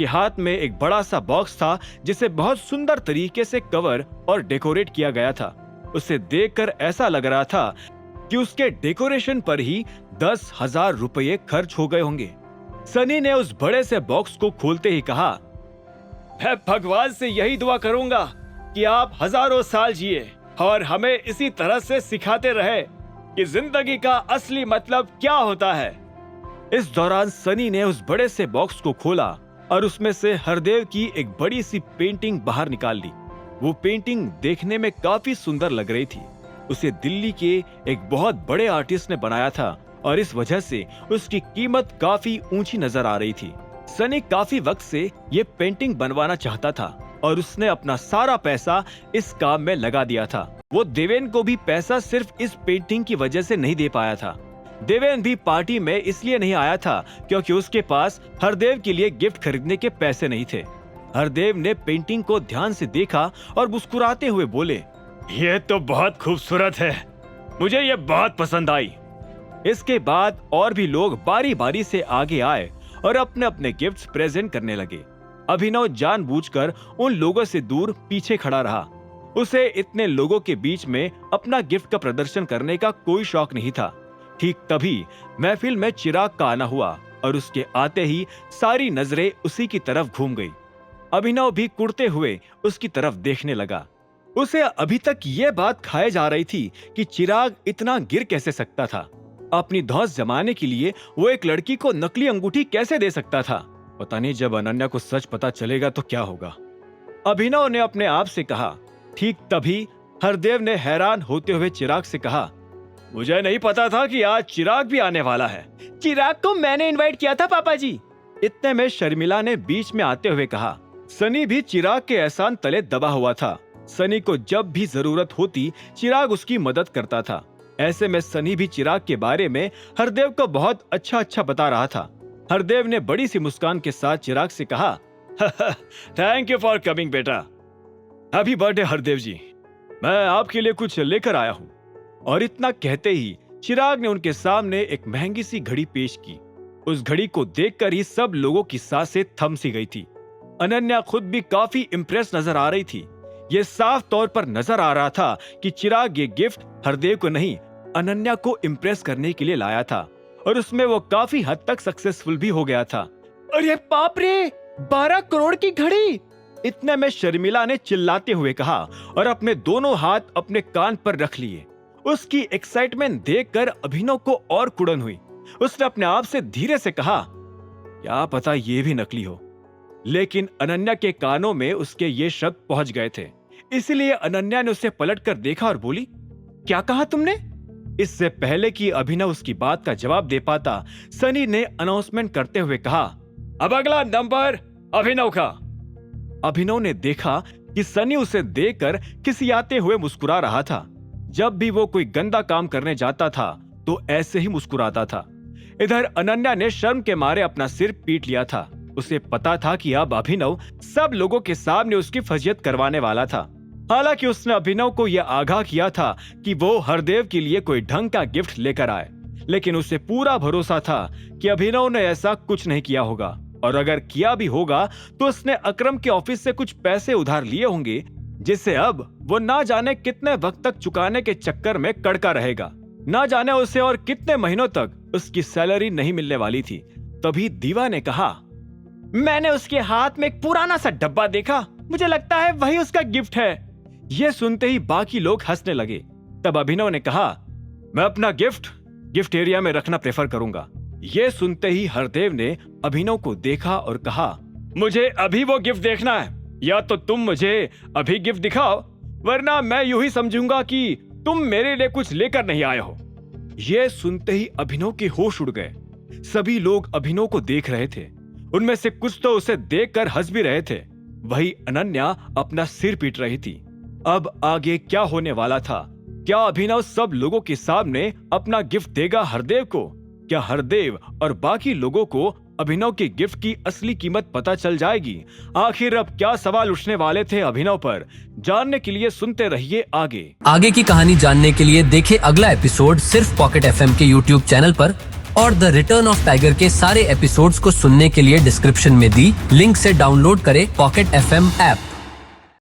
उसके हाथ में एक बड़ा सा बॉक्स था जिसे बहुत सुंदर तरीके से कवर और डेकोरेट किया गया था। उसे देखकर ऐसा लग रहा था कि उसके डेकोरेशन पर ही 10,000 रुपये खर्च हो गए होंगे। सनी ने उस बड़े से बॉक्स को खोलते ही कहा, मैं भगवान से यही दुआ करूंगा कि आप हजारों साल जिए और हमें इसी तरह से सिखाते रहे कि जिंदगी का असली मतलब क्या होता है। इस दौरान सनी ने उस बड़े से बॉक्स को खोला और उसमें से हरदेव की एक बड़ी सी पेंटिंग बाहर निकाल ली। वो पेंटिंग देखने में काफी सुंदर लग रही थी। उसे दिल्ली के एक बहुत बड़े आर्टिस्ट ने बनाया था और इस वजह से उसकी कीमत काफी ऊंची नजर आ रही थी। सनी काफी वक्त से ये पेंटिंग बनवाना चाहता था और उसने अपना सारा पैसा इस काम में लगा दिया था। वो देवेन को भी पैसा सिर्फ इस पेंटिंग की वजह से नहीं दे पाया था। देवेन भी पार्टी में इसलिए नहीं आया था क्योंकि उसके पास हरदेव के लिए गिफ्ट खरीदने के पैसे नहीं थे। हरदेव ने पेंटिंग को ध्यान से देखा और मुस्कुराते हुए बोले, ये तो बहुत खूबसूरत है, मुझे ये बहुत पसंद आई। इसके बाद और भी लोग बारी बारी से आगे आए और अपने अपने गिफ्ट्स प्रेजेंट करने लगे। अभिनव जानबूझकर उन लोगों से दूर पीछे खड़ा रहा। उसे इतने लोगों के बीच में अपना गिफ्ट का प्रदर्शन करने का कोई शौक नहीं था। ठीक तभी महफिल में चिराग का आना हुआ और उसके आते ही सारी नजरें उसी की तरफ घूम गई। अभिनव भी कुड़ते हुए उसकी तरफ देखने लगा। उसे अभी तक ये बात खाए जा रही थी कि चिराग इतना गिर कैसे सकता था। अपनी धौंस जमाने के लिए वो एक लड़की को नकली अंगूठी कैसे दे सकता था। पता नहीं जब अनन्या को सच पता चलेगा तो क्या होगा। अभिनव ने अपने आप से कहा। ठीक तभी हरदेव ने हैरान होते हुए चिराग से कहा, मुझे नहीं पता था कि आज चिराग भी आने वाला है। चिराग को मैंने इनवाइट किया था पापा जी। इतने में शर्मिला ने बीच में आते हुए कहा। सनी भी चिराग के एहसान तले दबा हुआ था। सनी को जब भी जरूरत होती चिराग उसकी मदद करता था। ऐसे में सनी भी चिराग के बारे में हरदेव को बहुत अच्छा बता रहा था। हरदेव ने बड़ी सी मुस्कान के साथ चिराग से कहा, थैंक यू फॉर कमिंग बेटा। हैप्पी बर्थडे हरदेव जी, मैं आपके लिए कुछ लेकर आया हूँ। और इतना कहते ही चिराग ने उनके सामने एक महंगी सी घड़ी पेश की। उस घड़ी को देखकर ही सब लोगों की सांसें थम सी गई थी। अनन्या खुद भी काफी इम्प्रेस नजर आ रही थी। ये साफ तौर पर नजर आ रहा था कि चिराग ये गिफ्ट हरदेव को नहीं, अनन्या को इम्प्रेस करने के लिए लाया था और उसमें वो काफी हद तक सक्सेसफुल भी हो गया था। अरे बाप रे, 12 करोड़ की घड़ी! इतने में शर्मिला ने चिल्लाते हुए कहा और अपने दोनों हाथ अपने कान पर रख लिए। उसकी एक्साइटमेंट देखकर अभिनव को और कुड़न हुई। उसने अपने आप से धीरे से कहा, क्या पता ये भी नकली हो। लेकिन अनन्या के कानों में उसके ये शब्द पहुंच गए थे। इसलिए अनन्या ने उसे पलटकर देखा और बोली, क्या कहा तुमने? इससे पहले कि अभिनव उसकी बात का जवाब दे पाता, सनी ने अनाउंसमेंट करते हुए कहा, अब अगला नंबर अभिनव का। अभिनव ने देखा कि सनी उसे देखकर खिसियाते हुए मुस्कुरा रहा था। जब भी वो कोई गंदा काम करने जाता था तो ऐसे ही मुस्कुराता था। इधर अनन्या ने शर्म के मारे अपना सिर पीट लिया था। उसे पता था कि अब अभिनव सब लोगों के सामने उसकी फजीयत करवाने वाला था। हालांकि उसने अभिनव को यह आगाह किया था कि वो हरदेव के लिए कोई ढंग का गिफ्ट लेकर आए, लेकिन उसे पूरा भरोसा था कि अभिनव ने ऐसा कुछ नहीं किया होगा, और अगर किया भी होगा तो उसने अकरम के ऑफिस से कुछ पैसे उधार लिए होंगे, जिसे अब वो ना जाने कितने वक्त तक चुकाने के चक्कर में कड़का रहेगा। ना जाने उसे और कितने महीनों तक उसकी सैलरी नहीं मिलने वाली थी। तभी दीवा ने कहा, मैंने उसके हाथ में एक पुराना सा डब्बा देखा, मुझे लगता है वही उसका गिफ्ट है। यह सुनते ही बाकी लोग हंसने लगे। तब अभिनव ने कहा, मैं अपना गिफ्ट एरिया में रखना प्रेफर करूंगा। यह सुनते ही हरदेव ने अभिनव को देखा और कहा, मुझे अभी वो गिफ्ट देखना है, या तो तुम मुझे अभी गिफ्ट दिखाओ, वरना मैं यूं ही समझूंगा कि तुम मेरे लिए कुछ लेकर नहीं आए हो। यह सुनते ही अभिनव के होश उड़ गए। सभी लोग अभिनव को देख रहे थे। उनमें से कुछ तो उसे देखकर हंस भी रहे थे। वही अनन्या अपना सिर पीट रही थी। अब आगे क्या होने वाला था? क्या अभिनव सब लोगों के सामने अपना गिफ्ट देगा हरदेव को? क्या हरदेव और बाकी लोगों को अभिनव के गिफ्ट की असली कीमत पता चल जाएगी? आखिर अब क्या सवाल उठने वाले थे अभिनव पर? जानने के लिए सुनते रहिए आगे की कहानी जानने के लिए देखें अगला एपिसोड सिर्फ पॉकेट FM के YouTube चैनल पर। और द रिटर्न ऑफ टाइगर के सारे एपिसोड्स को सुनने के लिए डिस्क्रिप्शन में दी लिंक से डाउनलोड करें पॉकेट FM ऐप।